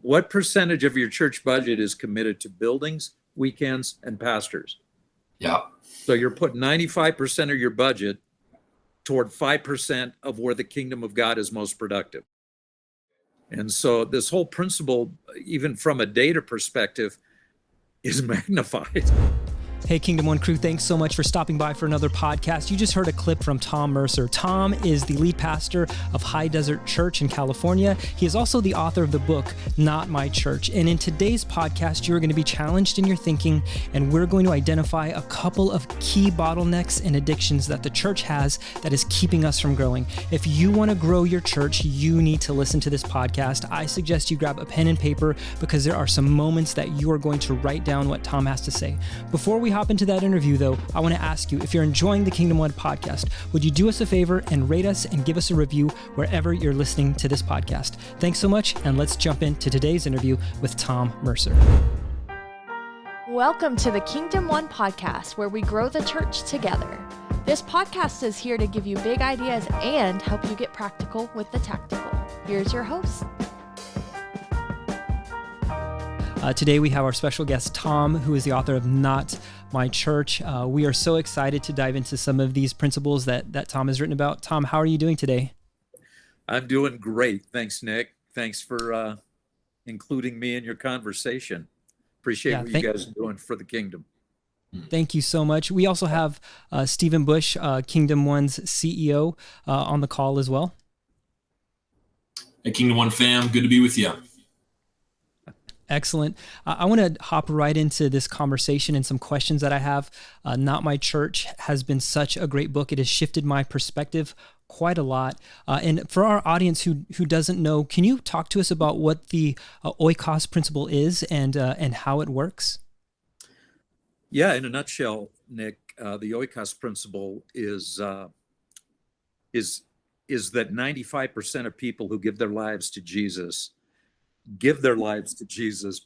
What percentage of your church budget is committed to buildings, weekends, and pastors? Yeah. So you're putting 95% of your budget toward 5% of where the kingdom of God is most productive. And so this whole principle, even from a data perspective, is magnified. Hey, Kingdom One crew, thanks so much for stopping by for another podcast. You just heard a clip from Tom Mercer. Tom is the lead pastor of High Desert Church in California. He is also the author of the book, Not My Church. And in today's podcast, you're going to be challenged in your thinking, and we're going to identify a couple of key bottlenecks and addictions that the church has that is keeping us from growing. If you want to grow your church, you need to listen to this podcast. I suggest you grab a pen and paper because there are some moments that you are going to write down what Tom has to say. Before we hop into that interview, though, I want to ask you, if you're enjoying the Kingdom One podcast, would you do us a favor and rate us and give us a review wherever you're listening to this podcast? Thanks so much, and let's jump into today's interview with Tom Mercer. Welcome to the Kingdom One podcast, where we grow the church together. This podcast is here to give you big ideas and help you get practical with the tactical. Here's your host. Today we have our special guest, Tom, who is the author of Not My Church. We are so excited to dive into some of these principles that Tom has written about. Tom, how are you doing today? I'm doing great. Thanks, Nick. Thanks for including me in your conversation. Appreciate what you guys are doing for the kingdom. Thank you so much. We also have Stephen Bush, Kingdom One's CEO, on the call as well. Hey, Kingdom One fam, good to be with you. Excellent. I want to hop right into this conversation and some questions that I have. Not My Church has been such a great book. It has shifted my perspective quite a lot. And for our audience who doesn't know, can you talk to us about what the oikos principle is and how it works? Yeah, in a nutshell, Nick, the oikos principle is that 95% of people who give their lives to Jesus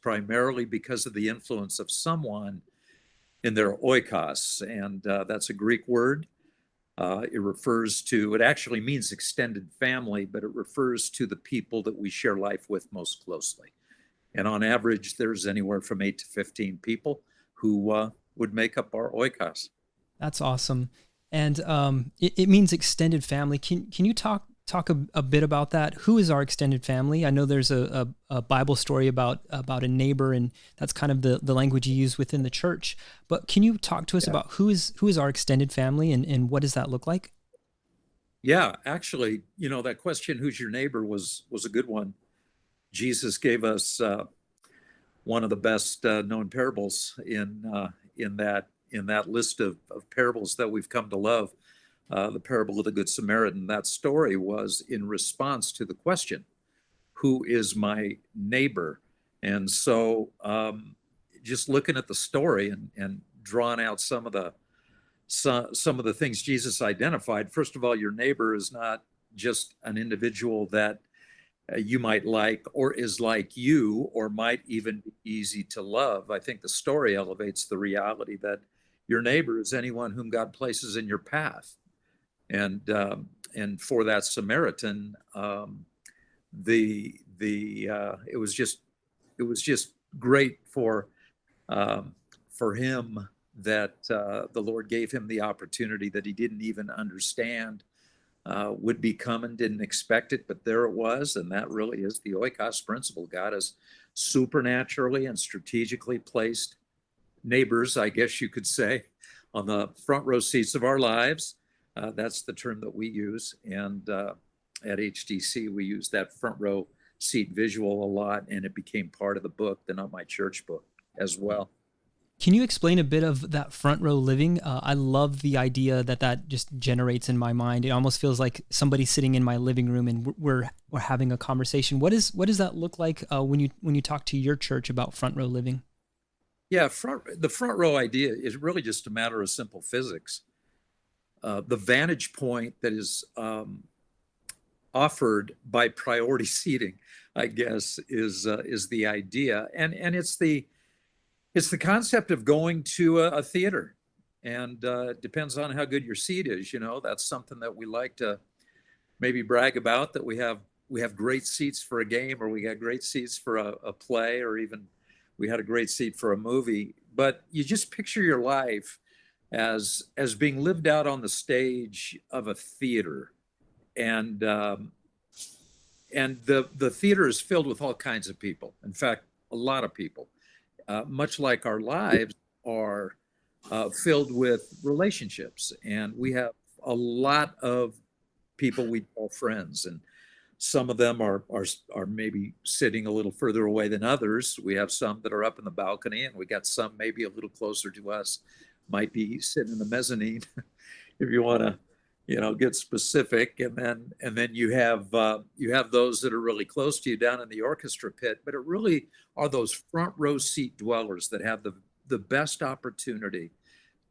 primarily because of the influence of someone in their oikos. And that's a Greek word. It actually means extended family, but it refers to the people that we share life with most closely. And on average, there's anywhere from 8 to 15 people who would make up our oikos. That's awesome. And it means extended family. Can you talk a bit about that? Who is our extended family? I know there's a Bible story about a neighbor, and that's kind of the language you use within the church. But can you talk to us about who is our extended family and what does that look like? Yeah, actually, that question, who's your neighbor, was a good one. Jesus gave us one of the best known parables in that list of parables that we've come to love. The parable of the Good Samaritan. That story was in response to the question, who is my neighbor? And so just looking at the story and drawing out some of the things Jesus identified. First of all, your neighbor is not just an individual that you might like or is like you or might even be easy to love. I think the story elevates the reality that your neighbor is anyone whom God places in your path. And for that Samaritan, it was just great for him that the Lord gave him the opportunity that he didn't even understand would be coming, didn't expect it, but there it was. And that really is the oikos principle. God has supernaturally and strategically placed neighbors, I guess you could say, on the front row seats of our lives. That's the term that we use. And at HDC, we use that front row seat visual a lot, and it became part of the book, the Not My Church book, as well. Can you explain a bit of that front row living? I love the idea that just generates in my mind. It almost feels like somebody sitting in my living room and we're having a conversation. What does that look like when you talk to your church about front row living? Yeah, the front row idea is really just a matter of simple physics. The vantage point that is offered by priority seating, I guess, is the idea, and it's the concept of going to a theater, and it depends on how good your seat is. That's something that we like to maybe brag about, that we have have great seats for a game, or we got great seats for a play, or even we had a great seat for a movie. But you just picture your life as being lived out on the stage of a theater, and the theater is filled with all kinds of people. In fact, a lot of people, much like our lives are filled with relationships, and we have a lot of people we call friends, and some of them are maybe sitting a little further away than others. We have some that are up in the balcony, and we got some maybe a little closer to us, might be sitting in the mezzanine, if you want to, get specific. And then you have those that are really close to you down in the orchestra pit. But it really are those front row seat dwellers that have the best opportunity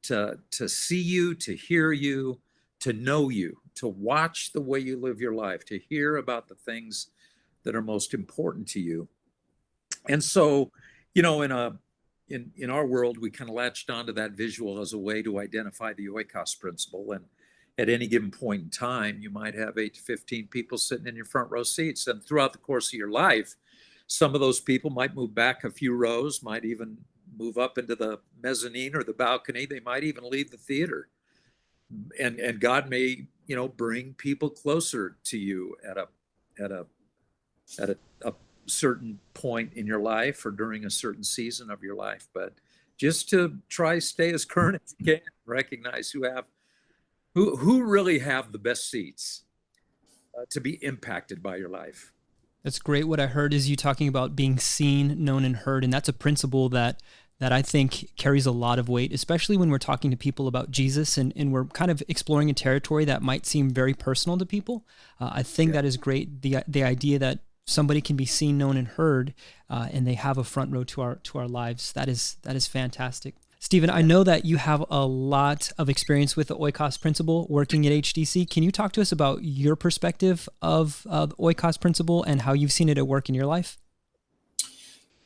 to see you, to hear you, to know you, to watch the way you live your life, to hear about the things that are most important to you. And so, in our world, we kind of latched onto that visual as a way to identify the oikos principle. And at any given point in time, you might have 8 to 15 people sitting in your front row seats. And throughout the course of your life, some of those people might move back a few rows, might even move up into the mezzanine or the balcony. They might even leave the theater. And God may, bring people closer to you at a certain point in your life or during a certain season of your life. But just to try stay as current as you can, recognize who really have the best seats to be impacted by your life. That's great. What I heard is you talking about being seen, known, and heard, and that's a principle that I think carries a lot of weight, especially when we're talking to people about Jesus and we're kind of exploring a territory that might seem very personal to people. I think that is great. The idea that somebody can be seen, known, and heard, and they have a front row to our lives. That is fantastic. Stephen, I know that you have a lot of experience with the oikos principle working at HDC. Can you talk to us about your perspective of the oikos principle and how you've seen it at work in your life?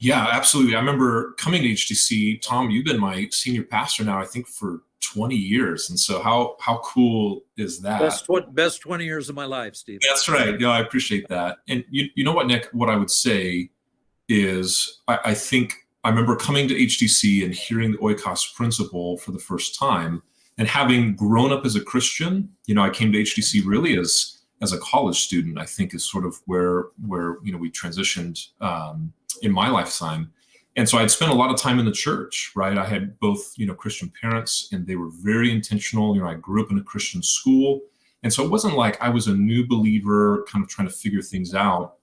Yeah, absolutely. I remember coming to HTC. Tom, you've been my senior pastor now, I think, for 20 years. And so how cool is that? Best 20 years of my life, Steve. That's right. Yeah, I appreciate that. And you know what, Nick, what I would say is I think I remember coming to HTC and hearing the oikos principle for the first time, and having grown up as a Christian. I came to HTC really as a college student, I think, is sort of where we transitioned in my lifetime. And so I'd spent a lot of time in the church, right? I had both, Christian parents, and they were very intentional. I grew up in a Christian school. And so it wasn't like I was a new believer kind of trying to figure things out,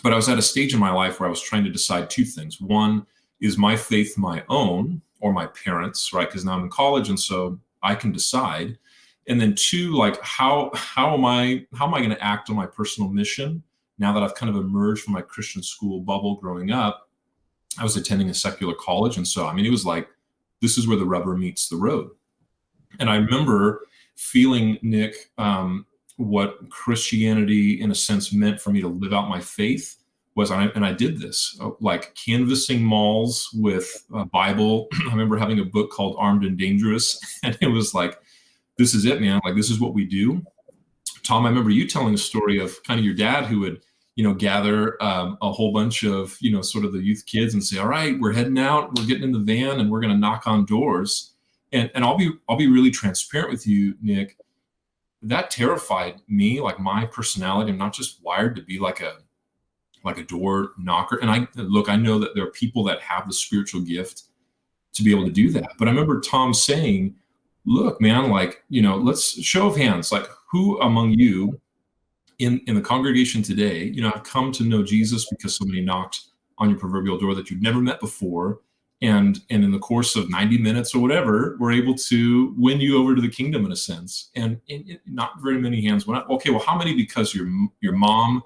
but I was at a stage in my life where I was trying to decide two things. One, is my faith my own or my parents', right? Because now I'm in college, and so I can decide. And then two, like how am I going to act on my personal mission now that I've kind of emerged from my Christian school bubble growing up? I was attending a secular college, and so it was like, this is where the rubber meets the road. And I remember feeling, Nick, what Christianity in a sense meant for me to live out my faith was, and I did this, like canvassing malls with a Bible. I remember having a book called Armed and Dangerous, and it was like, this is it, man. Like, this is what we do. Tom, I remember you telling a story of kind of your dad who would, gather a whole bunch of, sort of the youth kids and say, all right, we're heading out, we're getting in the van, and we're going to knock on doors. And I'll be really transparent with you, Nick. That terrified me. Like, my personality, I'm not just wired to be like a door knocker. And I know that there are people that have the spiritual gift to be able to do that. But I remember Tom saying, look, man, let's show of hands, like, who among you in the congregation today, have come to know Jesus because somebody knocked on your proverbial door that you'd never met before, and in the course of 90 minutes or whatever, we're able to win you over to the kingdom in a sense. And not very many hands went up. Okay, well, how many? Because your mom,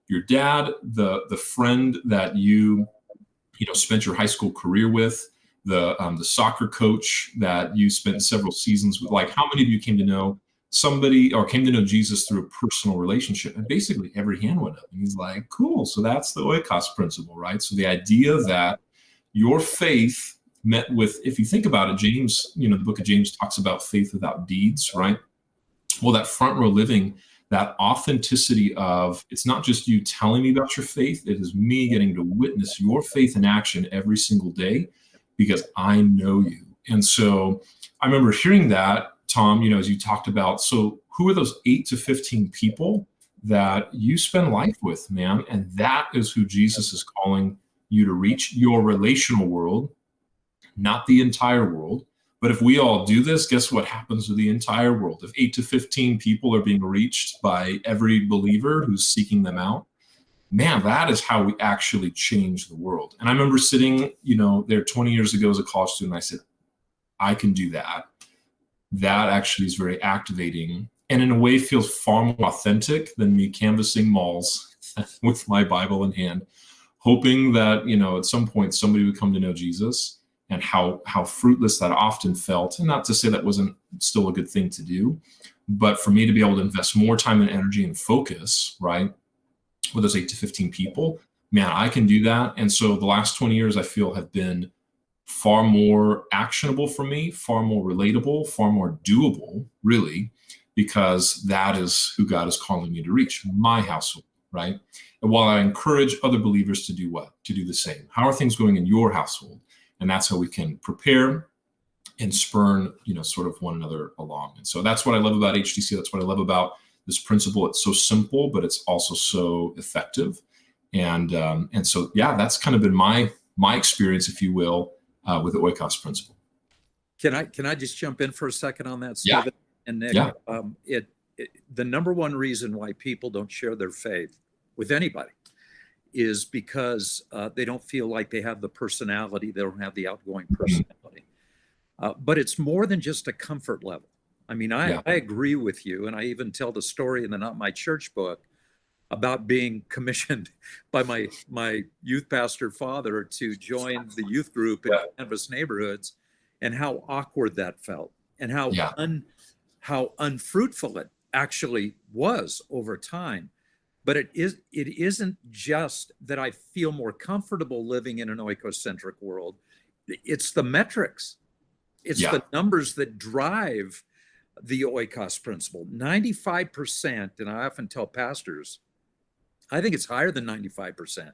your dad, the friend that you spent your high school career with, the soccer coach that you spent several seasons with. Like, how many of you came to know somebody or came to know Jesus through a personal relationship? And basically every hand went up. And he's like, cool. So that's the oikos principle, right? So the idea that your faith met with, if you think about it, James, the book of James talks about faith without deeds, right? Well, that front row living, that authenticity of, it's not just you telling me about your faith, it is me getting to witness your faith in action every single day because I know you. And so I remember hearing that, Tom, as you talked about, so who are those 8 to 15 people that you spend life with, man? And that is who Jesus is calling you to reach, your relational world, not the entire world. But if we all do this, guess what happens to the entire world? If 8 to 15 people are being reached by every believer who's seeking them out, man, that is how we actually change the world. And I remember sitting, there 20 years ago as a college student, I said, I can do that. That actually is very activating, and in a way feels far more authentic than me canvassing malls with my Bible in hand, hoping that, at some point somebody would come to know Jesus. And how fruitless that often felt. And not to say that wasn't still a good thing to do, but for me to be able to invest more time and energy and focus, right, with those 8 to 15 people, man, I can do that. And so the last 20 years I feel have been far more actionable for me, far more relatable, far more doable, really, because that is who God is calling me to reach, my household, right? And while I encourage other believers to do what? To do the same. How are things going in your household? And that's how we can prepare and spurn, sort of one another along. And so that's what I love about HTC. That's what I love about this principle. It's so simple, but it's also so effective. And so, yeah, that's kind of been my experience, if you will, with the Oikos principle. Can I just jump in for a second on that, Yeah. Stephen and Nick? Yeah. The number one reason why people don't share their faith with anybody is because they don't feel like they have the personality, they don't have the outgoing personality. But it's more than just a comfort level. I mean, I agree with you, and I even tell the story in the Not My Church book about being commissioned by my youth pastor father to join the youth group in canvas neighborhoods, and how awkward that felt, and how unfruitful it actually was over time. But it isn't just that I feel more comfortable living in an oikocentric world. It's the metrics. It's the numbers that drive the oikos principle. 95%, and I often tell pastors, I think it's higher than 95%.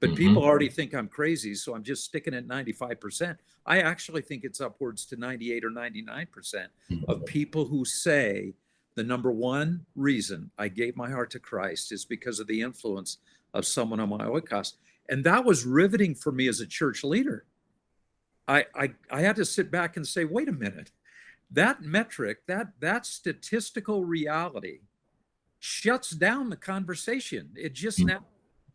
But people already think I'm crazy, so I'm just sticking at 95%. I actually think it's upwards to 98 or 99% of people who say, the number one reason I gave my heart to Christ is because of the influence of someone on my oikos. And that was riveting for me as a church leader. I had to sit back and say, wait a minute, that metric, that statistical reality shuts down the conversation. It just now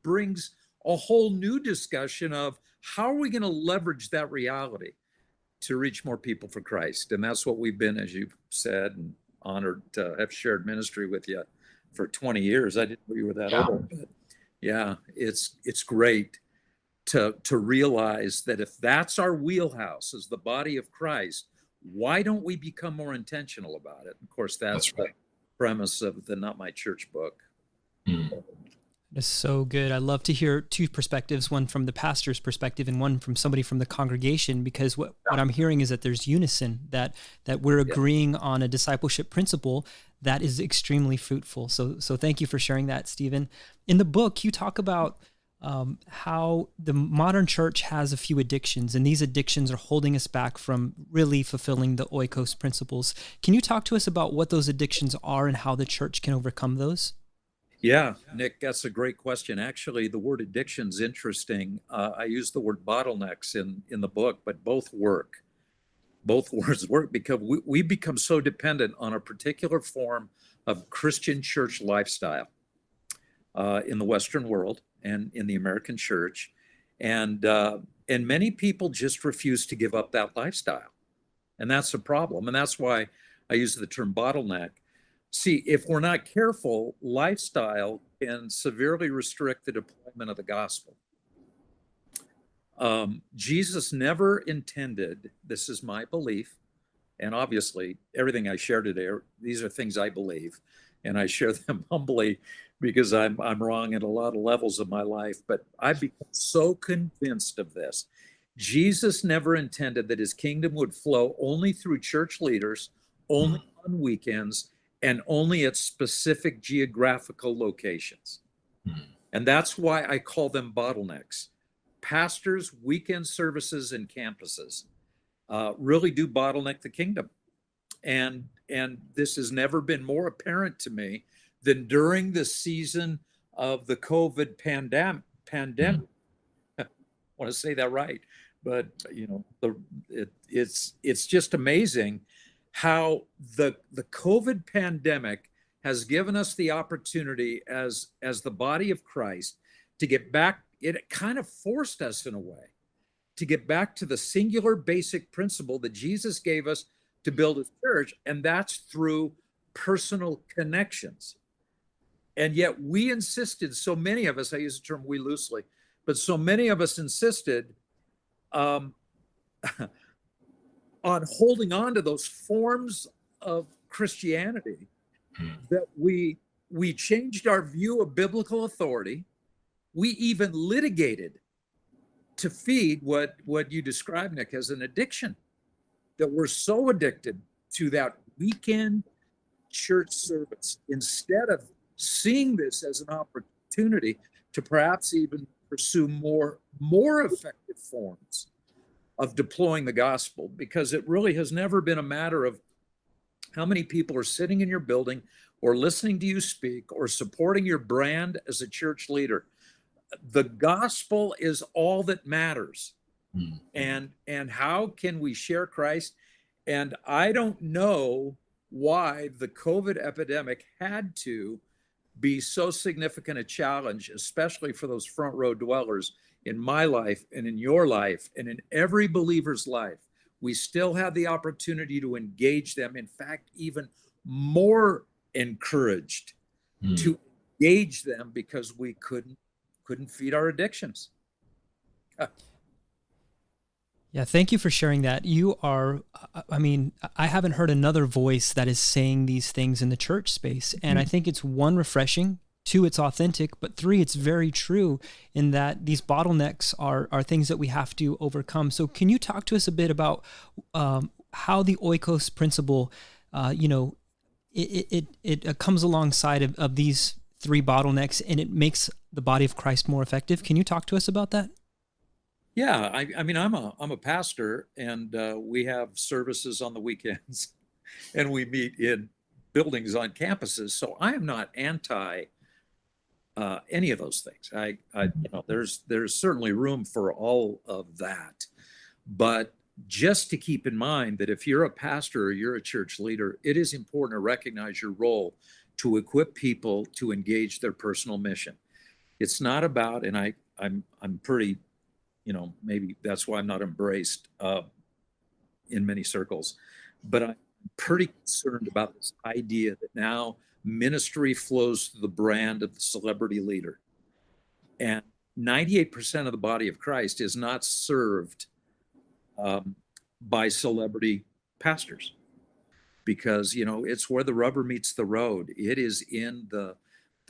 brings a whole new discussion of how are we going to leverage that reality to reach more people for Christ. And that's what we've been, as you've said, and honored to have shared ministry with you for 20 years. I didn't know you were that old, but yeah, it's great to realize that if that's our wheelhouse as the body of Christ, why don't we become more intentional about it? Of course, that's right. The premise of the Not My Church book. That's so good. I love to hear two perspectives, one from the pastor's perspective and one from somebody from the congregation, because what I'm hearing is that there's unison, that we're agreeing on a discipleship principle that is extremely fruitful. So thank you for sharing that, Stephen. In the book, you talk about how the modern church has a few addictions, and these addictions are holding us back from really fulfilling the oikos principles. Can you talk to us about what those addictions are and how the church can overcome those? Yeah, Nick, that's a great question. Actually, the word addiction's interesting. I use the word bottlenecks in the book, but both work. Both words work because we become so dependent on a particular form of Christian church lifestyle in the Western world and in the American church. And many people just refuse to give up that lifestyle. And that's a problem. And that's why I use the term bottleneck. See, if we're not careful, lifestyle can severely restrict the deployment of the gospel. Jesus never intended, this is my belief, and obviously everything I share today, these are things I believe, and I share them humbly because I'm wrong at a lot of levels of my life, but I've become so convinced of this. Jesus never intended that his kingdom would flow only through church leaders, only on weekends, and only at specific geographical locations. And that's why I call them bottlenecks. Pastors, weekend services, and campuses really do bottleneck the kingdom. And this has never been more apparent to me than during the season of the COVID pandemic. I want to say that right, but it's just amazing how the COVID pandemic has given us the opportunity as the body of Christ to get back. It kind of forced us in a way to get back to the singular basic principle that Jesus gave us to build his church, and that's through personal connections. And yet we insisted, so many of us, I use the term we loosely, but so many of us insisted on holding on to those forms of Christianity that we changed our view of biblical authority. We even litigated to feed what you described, Nick, as an addiction, that we're so addicted to that weekend church service instead of seeing this as an opportunity to perhaps even pursue more effective forms of deploying the gospel, because it really has never been a matter of how many people are sitting in your building or listening to you speak or supporting your brand as a church leader. The gospel is all that matters. And how can we share Christ? And I don't know why the COVID epidemic had to be so significant a challenge, especially for those front row dwellers in my life and in your life and in every believer's life. We still have the opportunity to engage them. In fact, even more encouraged to engage them because we couldn't feed our addictions. Yeah, thank you for sharing that. You are, I mean, I haven't heard another voice that is saying these things in the church space. And I think it's one, refreshing, two, it's authentic, but three, it's very true in that these bottlenecks are things that we have to overcome. So can you talk to us a bit about how the oikos principle, it comes alongside of these three bottlenecks and it makes the body of Christ more effective? Can you talk to us about that? Yeah, I mean, I'm a pastor, and we have services on the weekends, and we meet in buildings on campuses. So I am not anti any of those things. There's certainly room for all of that, but just to keep in mind that if you're a pastor or you're a church leader, it is important to recognize your role to equip people to engage their personal mission. It's not about, and I'm pretty, maybe that's why I'm not embraced in many circles, but I'm pretty concerned about this idea that now ministry flows through the brand of the celebrity leader. And 98% of the body of Christ is not served by celebrity pastors, because, it's where the rubber meets the road. It is in the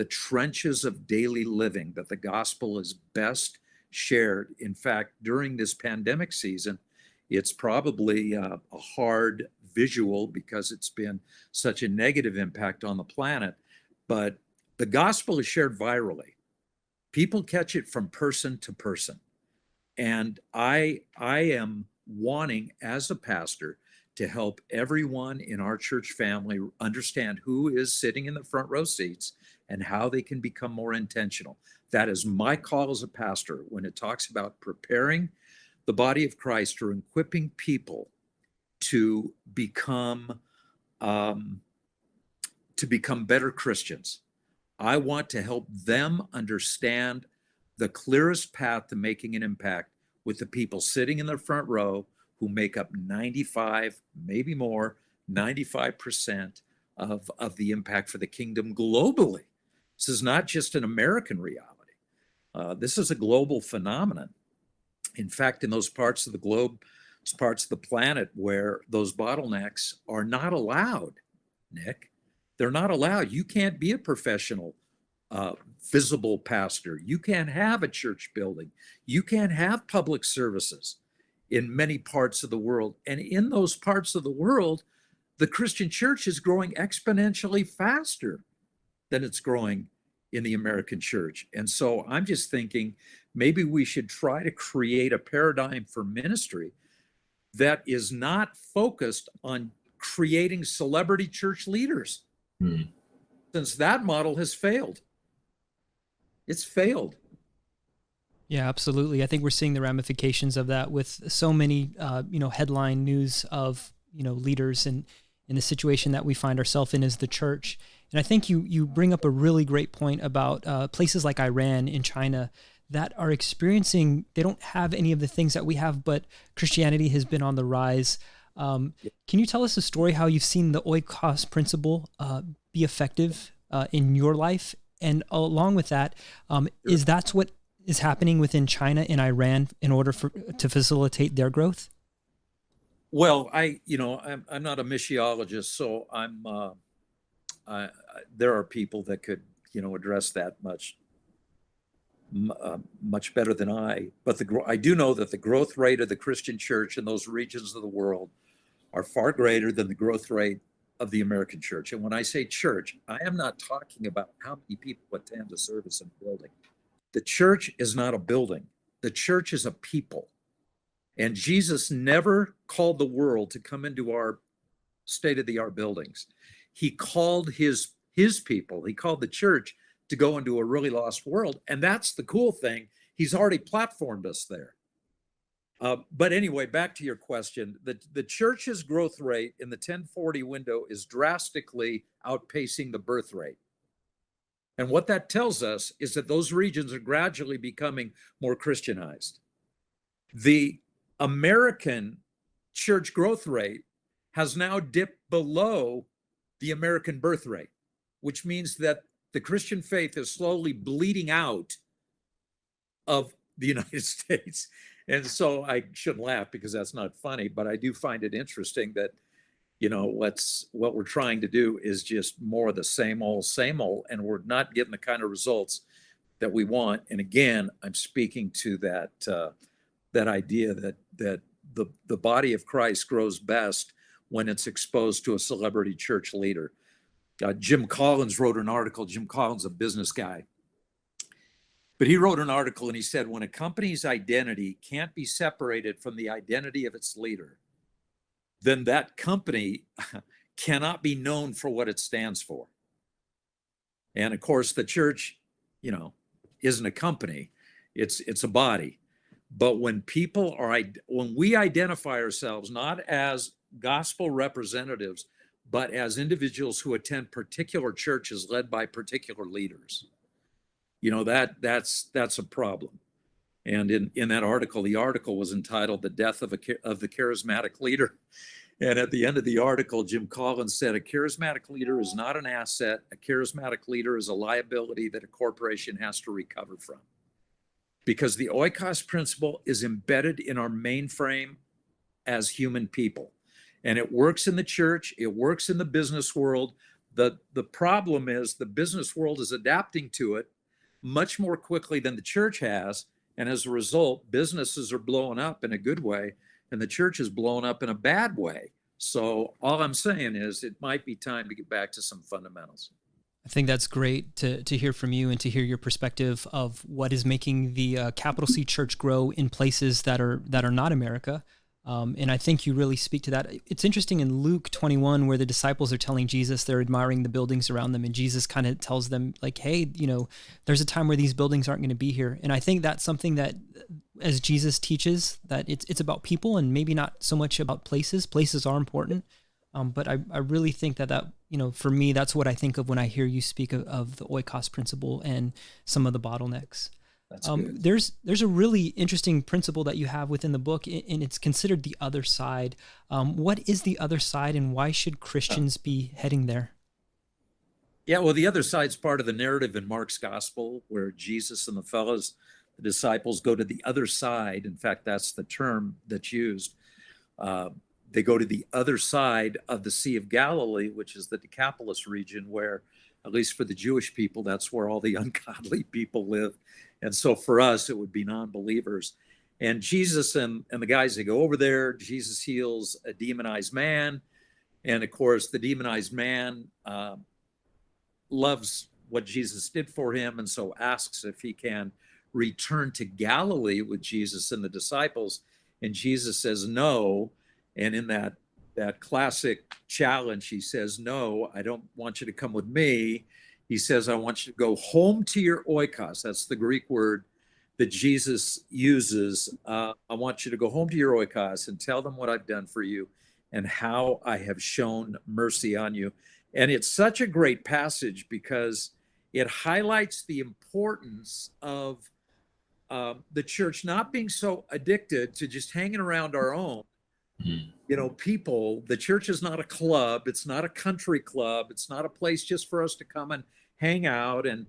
trenches of daily living that the gospel is best shared. In fact, during this pandemic season, it's probably a hard visual because it's been such a negative impact on the planet, but the gospel is shared virally. People catch it from person to person. And I am wanting, as a pastor, to help everyone in our church family understand who is sitting in the front row seats and how they can become more intentional. That is my call as a pastor when it talks about preparing the body of Christ or equipping people to become better Christians. I want to help them understand the clearest path to making an impact with the people sitting in the front row who make up 95, maybe more, 95% of the impact for the kingdom globally. This is not just an American reality. This is a global phenomenon. In fact, in those parts of the globe, parts of the planet where those bottlenecks are not allowed, Nick, they're not allowed. You can't be a professional, visible pastor. You can't have a church building. You can't have public services in many parts of the world. And in those parts of the world, the Christian church is growing exponentially faster than it's growing in the American church. And so I'm just thinking maybe we should try to create a paradigm for ministry that is not focused on creating celebrity church leaders, since that model has failed. It's failed. Yeah, absolutely. I think we're seeing the ramifications of that with so many, headline news of, leaders and in the situation that we find ourselves in as the church. And I think you bring up a really great point about places like Iran and China that are experiencing, they don't have any of the things that we have, but Christianity has been on the rise. Can you tell us a story how you've seen the oikos principle be effective in your life? And along with that, is that's what is happening within China and Iran in order to facilitate their growth? Well, I'm not a missiologist, so there are people that could, address that much better than I. But I do know that the growth rate of the Christian church in those regions of the world are far greater than the growth rate of the American church. And when I say church, I am not talking about how many people attend a service in a building. The church is not a building. The church is a people. And Jesus never called the world to come into our state-of-the-art buildings. He called his people, he called the church to go into a really lost world. And that's the cool thing. He's already platformed us there. But anyway, back to your question. The church's growth rate in the 1040 window is drastically outpacing the birth rate. And what that tells us is that those regions are gradually becoming more Christianized. The American church growth rate has now dipped below the American birth rate, which means that the Christian faith is slowly bleeding out of the United States. And so I shouldn't laugh because that's not funny, but I do find it interesting that what we're trying to do is just more of the same old, and we're not getting the kind of results that we want. And again, I'm speaking to that idea that the body of Christ grows best when it's exposed to a celebrity church leader. Jim Collins wrote an article. Jim Collins, a business guy, but he wrote an article and he said, when a company's identity can't be separated from the identity of its leader, then that company cannot be known for what it stands for. And of course, the church, isn't a company, it's a body. But when we identify ourselves not as gospel representatives, but as individuals who attend particular churches led by particular leaders, that's a problem. And in that article, the article was entitled "The Death of the Charismatic Leader." And at the end of the article, Jim Collins said, a charismatic leader is not an asset. A charismatic leader is a liability that a corporation has to recover from. Because the oikos principle is embedded in our mainframe as human people. And it works in the church. It works in the business world. The problem is the business world is adapting to it much more quickly than the church has. And as a result, businesses are blowing up in a good way, and the church is blowing up in a bad way. So all I'm saying is it might be time to get back to some fundamentals. I think that's great to hear from you and to hear your perspective of what is making the capital C church grow in places that are not America. And I think you really speak to that. It's interesting in Luke 21 where the disciples are telling Jesus they're admiring the buildings around them, and Jesus kind of tells them like, hey, there's a time where these buildings aren't going to be here. And I think that's something that as Jesus teaches, that it's about people and maybe not so much about places. Places are important. But I really think that for me, that's what I think of when I hear you speak of the oikos principle and some of the bottlenecks. There's a really interesting principle that you have within the book, and it's considered the other side. What is the other side, and why should Christians be heading there? Yeah, well, the other side's part of the narrative in Mark's gospel where Jesus and the disciples go to the other side. In fact, that's the term that's used. They go to the other side of the Sea of Galilee, which is the Decapolis region where, at least for the Jewish people, that's where all the ungodly people live. And so for us, it would be non-believers. And Jesus and the guys, they go over there. Jesus heals a demonized man. And of course, the demonized man loves what Jesus did for him, and so asks if he can return to Galilee with Jesus and the disciples. And Jesus says no. And in that classic challenge, he says, no, I don't want you to come with me. He says, I want you to go home to your oikos. That's the Greek word that Jesus uses. I want you to go home to your oikos and tell them what I've done for you and how I have shown mercy on you. And it's such a great passage because it highlights the importance of the church not being so addicted to just hanging around our own, people. The church is not a club. It's not a country club. It's not a place just for us to come and hang out and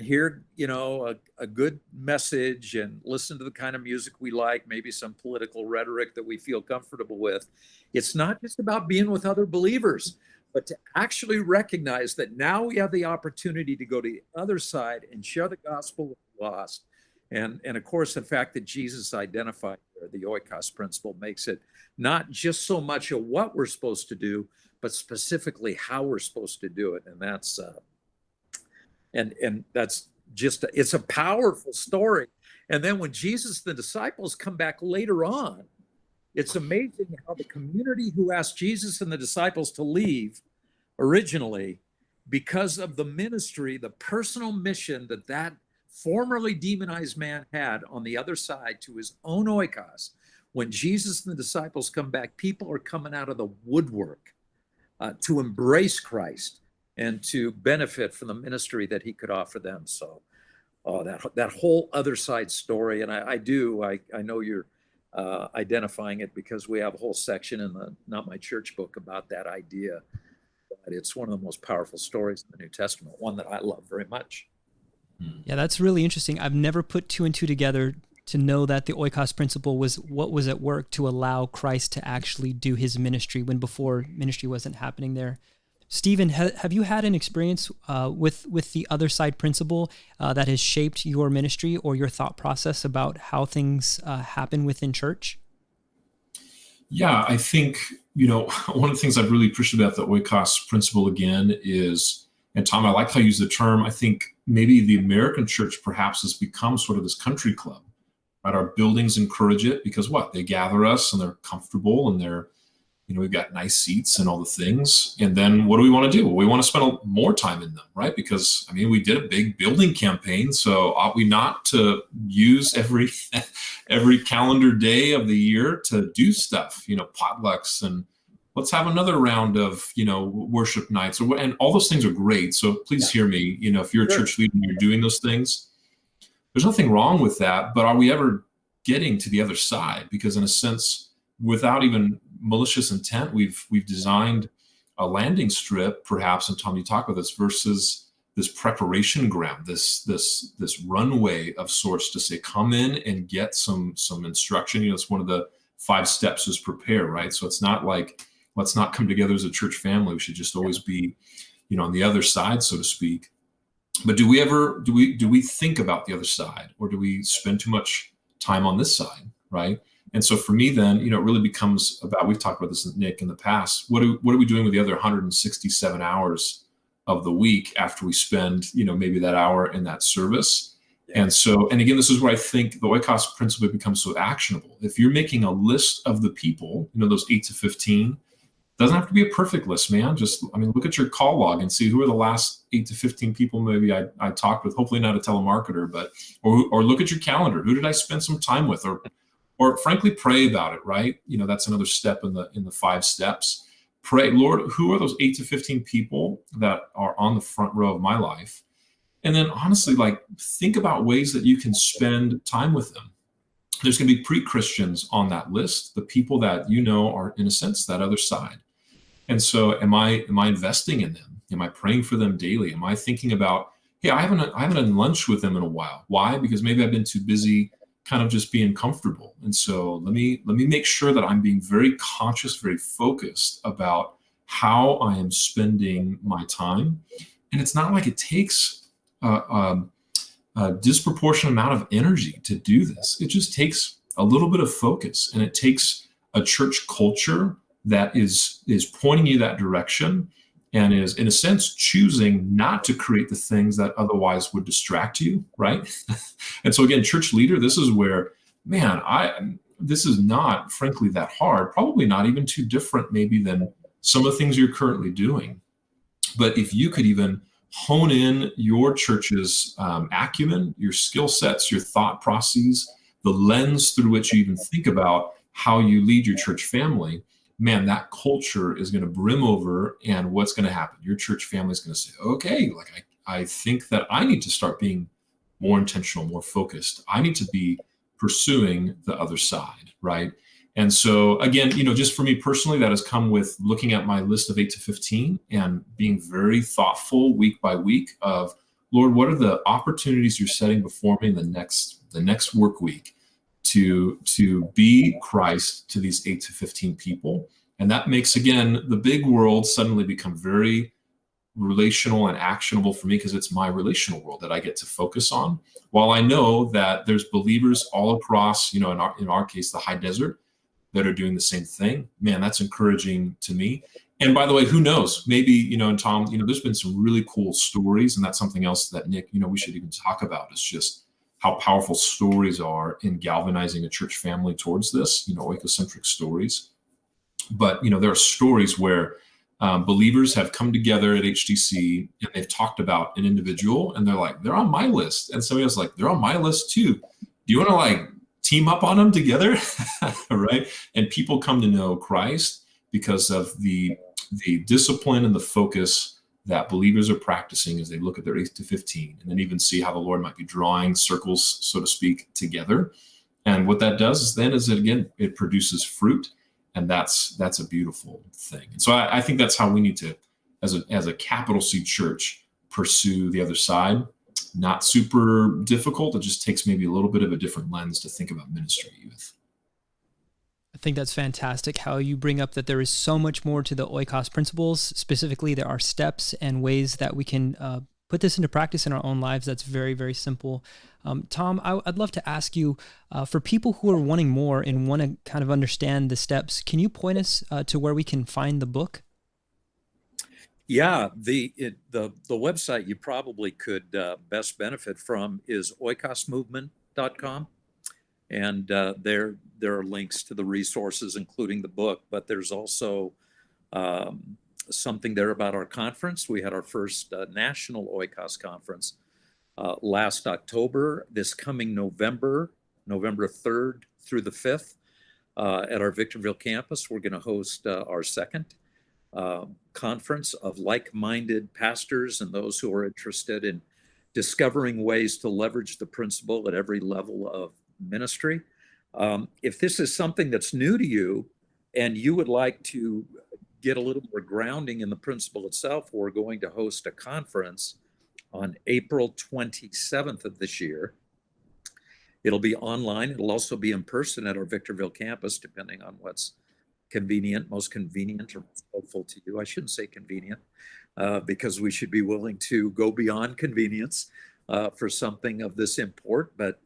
hear, a good message and listen to the kind of music we like, maybe some political rhetoric that we feel comfortable with. It's not just about being with other believers, but to actually recognize that now we have the opportunity to go to the other side and share the gospel with the lost. And of course, the fact that Jesus identified there, the oikos principle, makes it not just so much of what we're supposed to do, but specifically how we're supposed to do it. And that's that's just it's a powerful story. And then when Jesus and the disciples come back later on, it's amazing how the community who asked Jesus and the disciples to leave originally, because of the ministry, the personal mission that formerly demonized man had on the other side to his own oikos, when Jesus and the disciples come back, people are coming out of the woodwork to embrace Christ and to benefit from the ministry that he could offer them. So that whole other side story, and I know you're identifying it because we have a whole section in the Not My Church book about that idea. But it's one of the most powerful stories in the New Testament, one that I love very much. Yeah, that's really interesting. I've never put two and two together to know that the oikos principle was what was at work to allow Christ to actually do his ministry when before ministry wasn't happening there. Stephen, have you had an experience with the other side principle that has shaped your ministry or your thought process about how things happen within church? Yeah, I think, one of the things I've really appreciated about the oikos principle again is, and Tom, I like how you use the term, I think maybe the American church perhaps has become sort of this country club, right? Our buildings encourage it because they gather us and they're comfortable and they're, we've got nice seats and all the things. And then what do we want to do? Well, we want to spend more time in them, right? Because, we did a big building campaign. So ought we not to use every calendar day of the year to do stuff, potlucks, and let's have another round of, worship nights, and all those things are great. So please hear me, if you're a church leader and you're doing those things, there's nothing wrong with that. But are we ever getting to the other side? Because in a sense, without even malicious intent, we've designed a landing strip, perhaps, and Tom, you talk about this, versus this preparation ground, this runway of sorts to say, come in and get some instruction. It's one of the 5 steps is prepare, right? So it's not like, let's not come together as a church family. We should just always be, on the other side, so to speak. But do we think about the other side, or do we spend too much time on this side, right? And so for me, then, it really becomes about, we've talked about this, Nick, in the past. What are we doing with the other 167 hours of the week after we spend, maybe that hour in that service? Yeah. And again, this is where I think the oikos principle becomes so actionable. If you're making a list of the people, those 8 to 15, doesn't have to be a perfect list, man. Just, look at your call log and see who are the last 8 to 15 people maybe I talked with, hopefully not a telemarketer, but, or look at your calendar. Who did I spend some time with? Or frankly, pray about it, right? That's another step in the 5 steps. Pray, Lord, who are those 8 to 15 people that are on the front row of my life? And then honestly, think about ways that you can spend time with them. There's going to be pre-Christians on that list, the people that are, in a sense, that other side. And so am I investing in them? Am I praying for them daily? Am I thinking about, hey, I haven't had lunch with them in a while. Why? Because maybe I've been too busy kind of just being comfortable. And so let me make sure that I'm being very conscious, very focused about how I am spending my time. And it's not like it takes a disproportionate amount of energy to do this. It just takes a little bit of focus, and it takes a church culture that is pointing you that direction and is, in a sense, choosing not to create the things that otherwise would distract you, right? And so again, church leader, this is where, man, this is not, frankly, that hard, probably not even too different maybe than some of the things you're currently doing. But if you could even hone in your church's acumen, your skill sets, your thought processes, the lens through which you even think about how you lead your church family, man, that culture is going to brim over. And what's going to happen? Your church family is going to say, okay, like I think that I need to start being more intentional, more focused. I need to be pursuing the other side, right? And so again, just for me personally, that has come with looking at my list of 8 to 15 and being very thoughtful week by week of, Lord, what are the opportunities you're setting before me in the next work week to be Christ to these 8 to 15 people? And that makes, again, the big world suddenly become very relational and actionable for me, because it's my relational world that I get to focus on. While I know that there's believers all across, in our case, the high desert, that are doing the same thing, man, that's encouraging to me. And by the way, who knows? Maybe, and Tom, there's been some really cool stories, and that's something else that Nick, we should even talk about. It's just how powerful stories are in galvanizing a church family towards this, oikocentric stories. But, there are stories where believers have come together at HTC and they've talked about an individual, and they're like, they're on my list. And somebody else like, they're on my list too. Do you want to team up on them together? Right? And people come to know Christ because of the discipline and the focus that believers are practicing as they look at their 8 to 15, and then even see how the Lord might be drawing circles, so to speak, together. And what that does is it produces fruit, and that's a beautiful thing. And so I think that's how we need to, as a capital C church, pursue the other side. Not super difficult. It just takes maybe a little bit of a different lens to think about ministry with. I think that's fantastic how you bring up that there is so much more to the oikos principles. Specifically, there are steps and ways that we can put this into practice in our own lives. That's very, very simple. Tom, I'd love to ask you, for people who are wanting more and want to kind of understand the steps, can you point us to where we can find the book? Yeah, the website you probably could best benefit from is oikosmovement.com. And there are links to the resources, including the book, but there's also something there about our conference. We had our first national Oikos conference last October. This coming November 3rd through the 5th at our Victorville campus, we're going to host our second conference of like-minded pastors and those who are interested in discovering ways to leverage the principle at every level of ministry. If this is something that's new to you and you would like to get a little more grounding in the principle itself, we're going to host a conference on April 27th of this year. It'll be online. It'll also be in person at our Victorville campus, depending on what's most convenient or most helpful to you. I shouldn't say convenient, because we should be willing to go beyond convenience for something of this import, but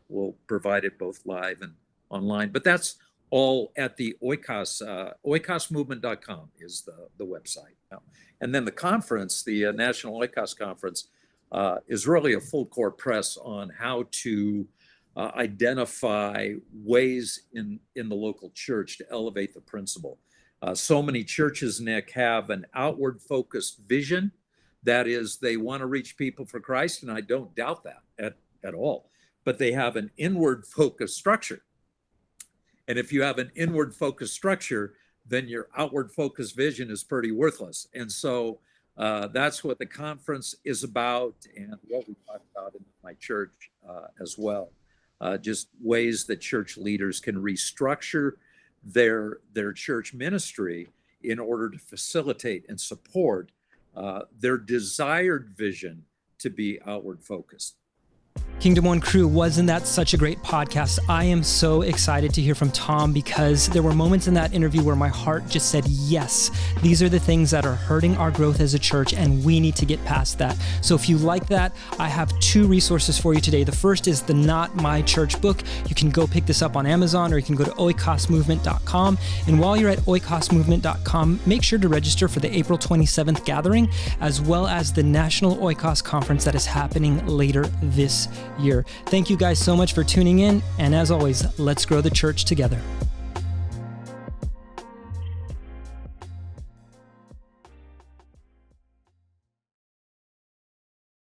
we'll provide it both live and online. But that's all at the Oikos, oikosmovement.com is the website. And then the conference, the National Oikos Conference, is really a full court press on how to identify ways in the local church to elevate the principle. So many churches, Nick, have an outward focused vision. That is, they want to reach people for Christ, and I don't doubt that at all. But they have an inward focused structure. And if you have an inward focused structure, then your outward focused vision is pretty worthless. And so that's what the conference is about, and what we talk about in my church as well. Just ways that church leaders can restructure their church ministry in order to facilitate and support their desired vision to be outward focused. Kingdom One crew, wasn't that such a great podcast? I am so excited to hear from Tom because there were moments in that interview where my heart just said, yes, these are the things that are hurting our growth as a church, and we need to get past that. So if you like that, I have 2 resources for you today. The first is the Not My Church book. You can go pick this up on Amazon, or you can go to oikosmovement.com. And while you're at oikosmovement.com, make sure to register for the April 27th gathering, as well as the National Oikos Conference that is happening later this year. Thank you guys so much for tuning in, and as always, let's grow the church together.